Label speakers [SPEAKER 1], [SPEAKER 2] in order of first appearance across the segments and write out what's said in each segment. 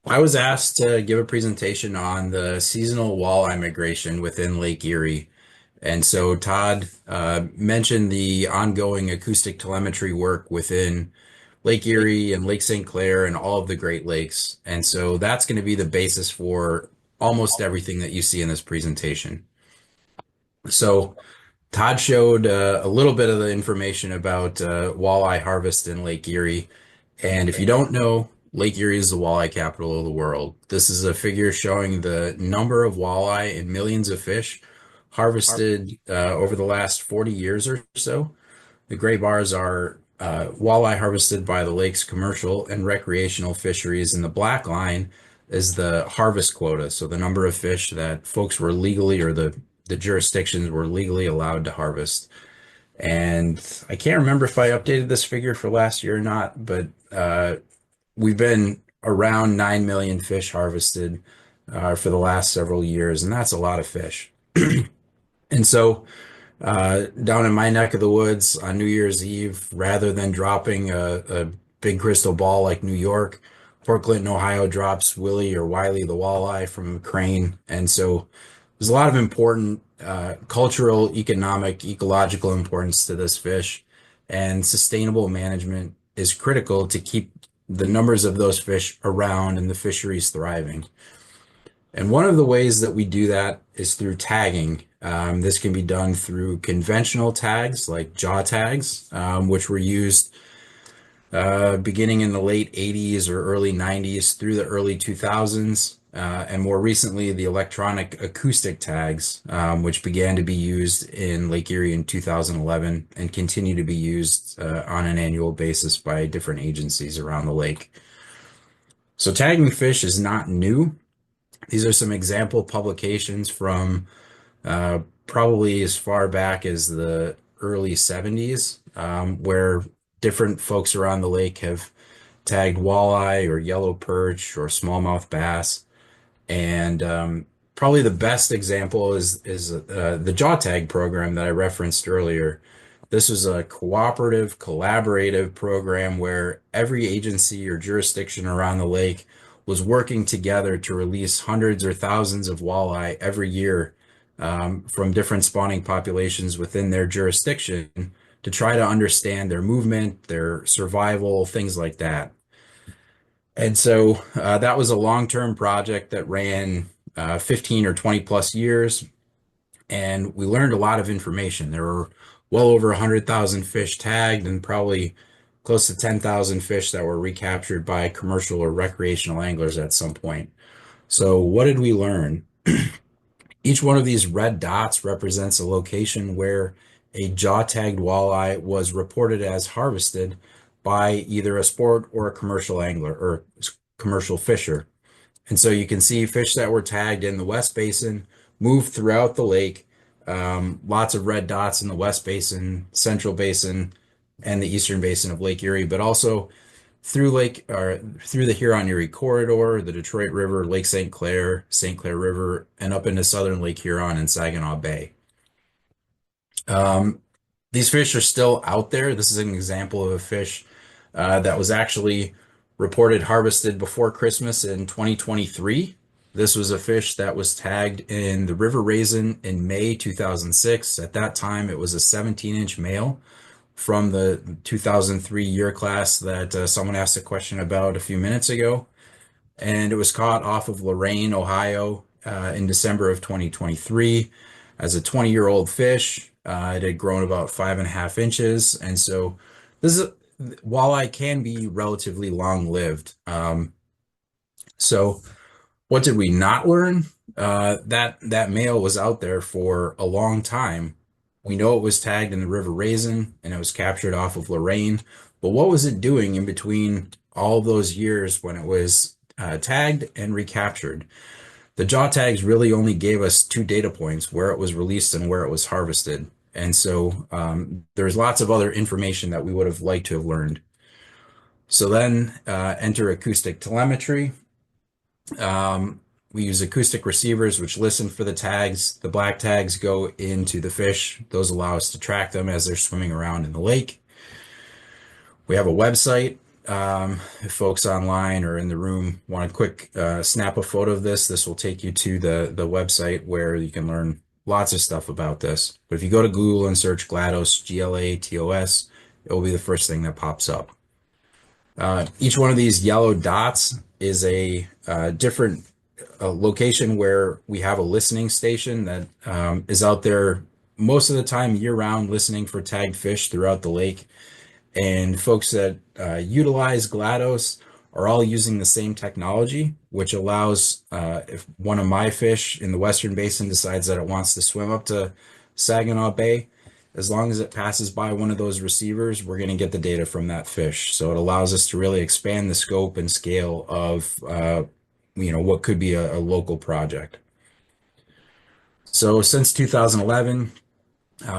[SPEAKER 1] I was asked to give a presentation on the seasonal walleye migration within Lake Erie. And so Todd mentioned the ongoing acoustic telemetry work within Lake Erie and Lake St. Clair and all of the Great Lakes. And so that's going to be the basis for almost everything that you see in this presentation. So Todd showed a little bit of the information about walleye harvest in Lake Erie. And if you don't know, Lake Erie is the walleye capital of the world. This is a figure showing the number of walleye and millions of fish harvested over the last 40 years or so. The gray bars are walleye harvested by the lake's commercial and recreational fisheries, and the black line is the harvest quota, so the number of fish that folks were legally or the jurisdictions were legally allowed to harvest. And I can't remember if I updated this figure for last year or not, but we've been around 9 million fish harvested for the last several years, and that's a lot of fish. And so down in my neck of the woods on New Year's Eve, rather than dropping a big crystal ball like New York, Port Clinton, Ohio drops Willie or Wiley the walleye from a crane. And so there's a lot of important cultural, economic, ecological importance to this fish, and sustainable management is critical to keep the numbers of those fish around and the fisheries thriving. And one of the ways that we do that is through tagging. This can be done through conventional tags like jaw tags, which were used beginning in the late 80s or early 90s through the early 2000s. And more recently, the electronic acoustic tags, which began to be used in Lake Erie in 2011 and continue to be used on an annual basis by different agencies around the lake. So tagging fish is not new. These are some example publications from probably as far back as the early 70s, where different folks around the lake have tagged walleye or yellow perch or smallmouth bass. And probably the best example is the jaw tag program that I referenced earlier. This was a cooperative, collaborative program where every agency or jurisdiction around the lake was working together to release hundreds or thousands of walleye every year from different spawning populations within their jurisdiction to try to understand their movement, their survival, things like that. And so that was a long-term project that ran 15 or 20 plus years, and we learned a lot of information. There were well over 100,000 fish tagged and probably close to 10,000 fish that were recaptured by commercial or recreational anglers at some point. So what did we learn? Each one of these red dots represents a location where a jaw-tagged walleye was reported as harvested by either a sport or a commercial angler or commercial fisher. And so you can see fish that were tagged in the West Basin move throughout the lake. Lots of red dots in the West Basin, Central Basin, and the Eastern Basin of Lake Erie, but also through the Huron-Erie corridor, the Detroit River, Lake St. Clair River, and up into southern Lake Huron and Saginaw Bay. These fish are still out there. This is an example of a fish that was actually reported harvested before Christmas in 2023. This was a fish that was tagged in the River Raisin in May 2006. At that time, it was a 17-inch male from the 2003 year class that someone asked a question about a few minutes ago. And it was caught off of Lorain, Ohio in December of 2023 as a 20-year-old fish. It had grown about 5.5 inches. And so walleye can be relatively long-lived. So what did we not learn? That male was out there for a long time. We know it was tagged in the River Raisin and it was captured off of Lorain. But what was it doing in between all of those years when it was tagged and recaptured? The jaw tags really only gave us two data points, where it was released and where it was harvested. And so there's lots of other information that we would have liked to have learned. So then enter acoustic telemetry. We use acoustic receivers, which listen for the tags. The black tags go into the fish. Those allow us to track them as they're swimming around in the lake. We have a website if folks online or in the room want a quick snap a photo of this, this will take you to the website where you can learn lots of stuff about this. But if you go to Google and search GLaTOS, GLaTOS, it will be the first thing that pops up. Each one of these yellow dots is a different location where we have a listening station that is out there most of the time year round listening for tagged fish throughout the lake. And folks that utilize GLaTOS are all using the same technology, which allows if one of my fish in the Western Basin decides that it wants to swim up to Saginaw Bay, as long as it passes by one of those receivers, we're going to get the data from that fish. So it allows us to really expand the scope and scale of what could be a local project. So since 2011,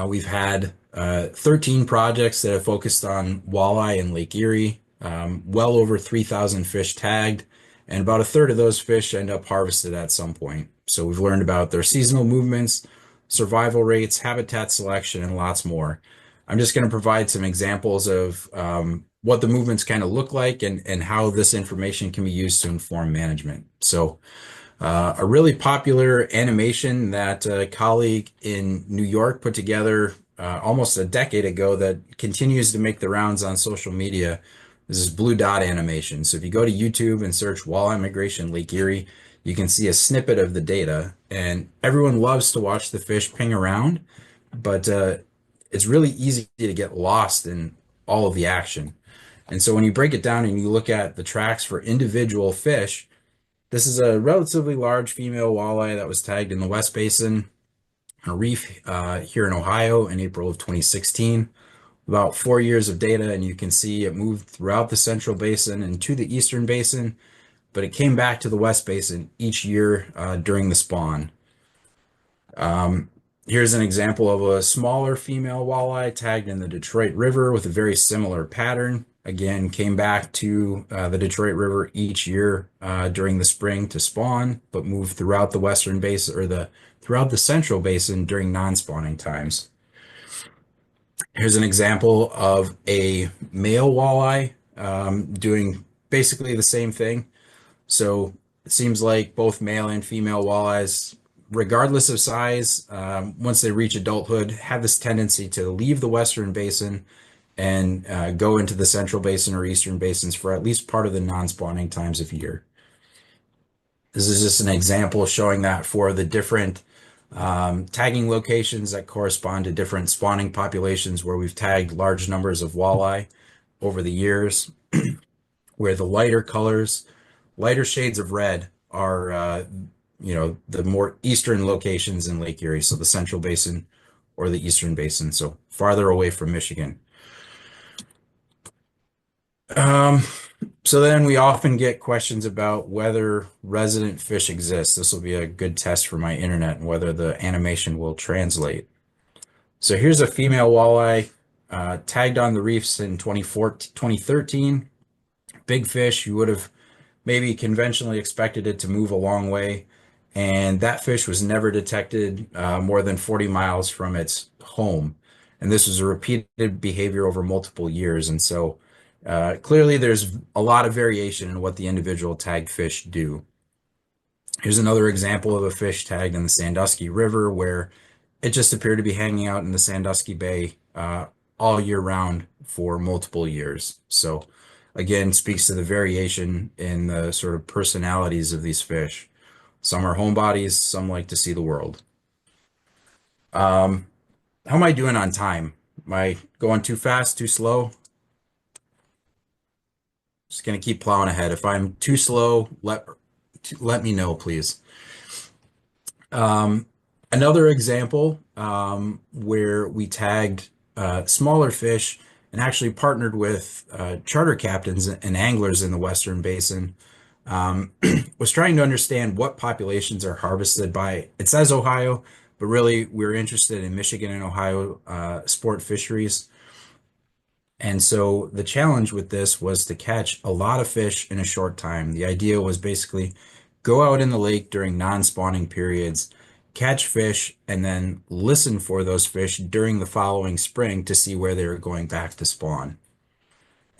[SPEAKER 1] we've had 13 projects that have focused on walleye in Lake Erie, well over 3,000 fish tagged, and about a third of those fish end up harvested at some point. So we've learned about their seasonal movements, survival rates, habitat selection, and lots more. I'm just going to provide some examples of what the movements kind of look like and how this information can be used to inform management. So a really popular animation that a colleague in New York put together almost a decade ago that continues to make the rounds on social media. This is blue dot animation. So if you go to YouTube and search walleye migration Lake Erie, you can see a snippet of the data. And everyone loves to watch the fish ping around, but it's really easy to get lost in all of the action. And so when you break it down and you look at the tracks for individual fish, this is a relatively large female walleye that was tagged in the West Basin, a reef here in Ohio in April of 2016. About 4 years of data, and you can see it moved throughout the Central Basin and to the Eastern Basin, but it came back to the West Basin each year during the spawn. Here's an example of a smaller female walleye tagged in the Detroit River with a very similar pattern. Again, came back to the Detroit River each year during the spring to spawn, but moved throughout the Western Basin or throughout the Central Basin during non-spawning times. Here's an example of a male walleye doing basically the same thing. So it seems like both male and female walleyes, regardless of size, once they reach adulthood, have this tendency to leave the Western Basin and go into the Central Basin or Eastern Basins for at least part of the non-spawning times of year. This is just an example showing that for the different tagging locations that correspond to different spawning populations where we've tagged large numbers of walleye over the years, where the lighter colors, lighter shades of red are, the more eastern locations in Lake Erie, so the Central Basin or the Eastern Basin, so farther away from Michigan. So then we often get questions about whether resident fish exist. This will be a good test for my internet and whether the animation will translate. So here's a female walleye tagged on the reefs in 2013. Big fish, you would have maybe conventionally expected it to move a long way. And that fish was never detected more than 40 miles from its home. And this was a repeated behavior over multiple years. And so clearly there's a lot of variation in what the individual tagged fish do. Here's another example of a fish tagged in the Sandusky River where it just appeared to be hanging out in the Sandusky Bay all year round for multiple years. So again, speaks to the variation in the sort of personalities of these fish. Some are homebodies, some like to see the world. How am I doing on time? Am I going too fast, too slow? Just gonna keep plowing ahead. If I'm too slow, let me know, please. Another example where we tagged smaller fish and actually partnered with charter captains and anglers in the Western Basin was trying to understand what populations are harvested by, it says Ohio, but really we're interested in Michigan and Ohio sport fisheries. And so the challenge with this was to catch a lot of fish in a short time. The idea was basically go out in the lake during non-spawning periods, catch fish, and then listen for those fish during the following spring to see where they were going back to spawn.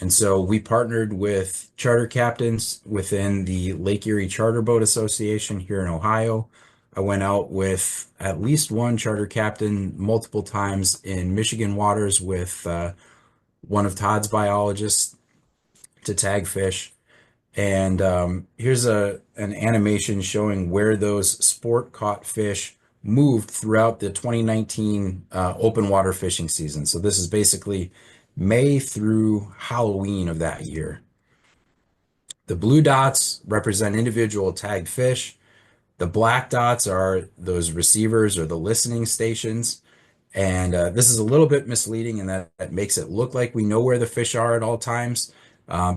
[SPEAKER 1] And so we partnered with charter captains within the Lake Erie Charter Boat Association here in Ohio. I went out with at least one charter captain multiple times in Michigan waters with one of Todd's biologists to tag fish. And here's an animation showing where those sport caught fish moved throughout the 2019 open water fishing season. So this is basically May through Halloween of that year. The blue dots represent individual tagged fish. The black dots are those receivers or the listening stations. And this is a little bit misleading in that it makes it look like we know where the fish are at all times.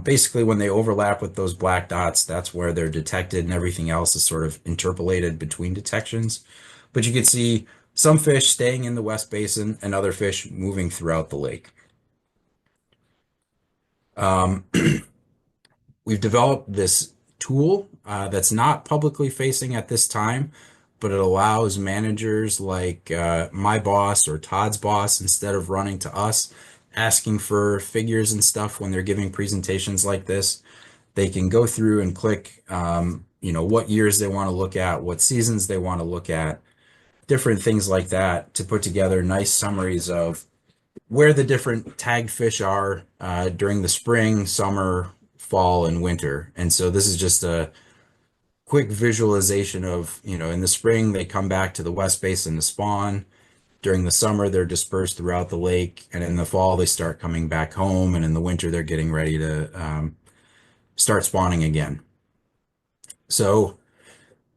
[SPEAKER 1] Basically, when they overlap with those black dots, that's where they're detected, and everything else is sort of interpolated between detections. But you can see some fish staying in the West Basin and other fish moving throughout the lake. Um, we've developed this tool that's not publicly facing at this time, but it allows managers like my boss or Todd's boss, instead of running to us asking for figures and stuff when they're giving presentations like this, they can go through and click, what years they want to look at, what seasons they want to look at, different things like that to put together nice summaries of where the different tagged fish are during the spring, summer, fall, and winter. And so this is just a quick visualization of, in the spring, they come back to the West Basin to spawn. During the summer, they're dispersed throughout the lake. And in the fall, they start coming back home. And in the winter, they're getting ready to start spawning again. So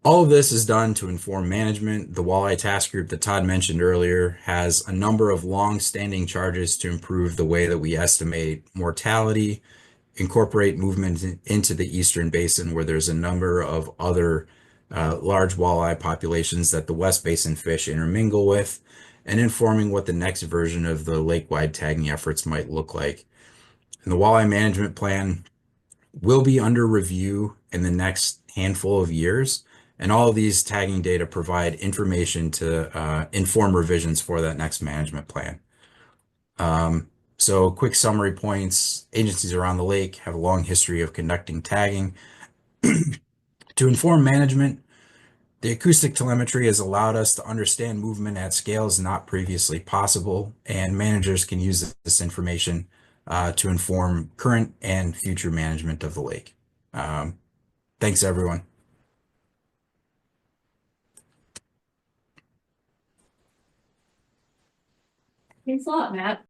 [SPEAKER 1] all of this is done to inform management. The Walleye Task Group that Todd mentioned earlier has a number of long-standing charges to improve the way that we estimate mortality, incorporate movement into the Eastern Basin, where there's a number of other large walleye populations that the West Basin fish intermingle with, and informing what the next version of the lake-wide tagging efforts might look like. And the Walleye Management Plan will be under review in the next handful of years. And all of these tagging data provide information to inform revisions for that next management plan. So quick summary points: agencies around the lake have a long history of conducting tagging. To inform management, the acoustic telemetry has allowed us to understand movement at scales not previously possible, and managers can use this information to inform current and future management of the lake. Thanks, everyone.
[SPEAKER 2] Thanks a lot, Matt.